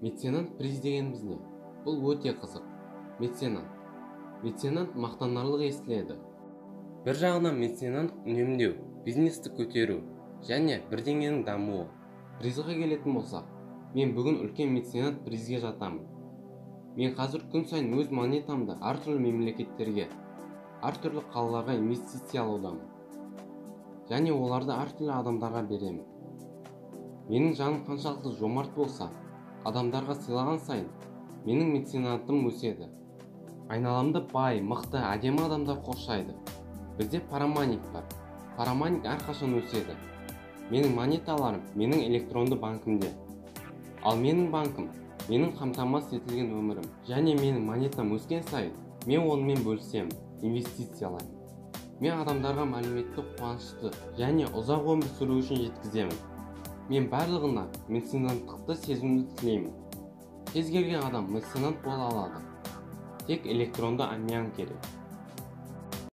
Меценат приз дегеніміз не? Бұл өте қызық. Меценат мақтанарлық естіледі. Бір жағынан меценат үнемдеу, бизнесті көтеру және бірдеңенің дамуы. Призға келетін болсақ, мен бүгін үлкен меценат призге жатамын. Мен қазір күн сайын өз монетамды әртүрлі мемлекеттерге, әртүрлі қалаларға инвестициялаудамын. Және оларды әртүрлі адамдарға беремін. Менің жаным қаншалықты жомарт болса, адамдарға сыйлаған сайын, менің меценатым өседі. Айналамда бай, мықты, әдемі адамдар қоршайды. Бізде параманик бар. Параманик әрқашан өседі. Менің монеталарым менің электронды банкімде. Ал менің банкім менің қамтамасыз етілген өмірім. Және менің монетам өскен сайын, мен онымен бөлісемін, инвестициялаймын. Мен адамдарға мәліметті қуанышты және ұзақ өмір сүру үшін жеткіземін. Мен барлығына меценаттықты сезімді тілеймін. Кез келген адам меценат бола алады. Тек электронды аммиан керек.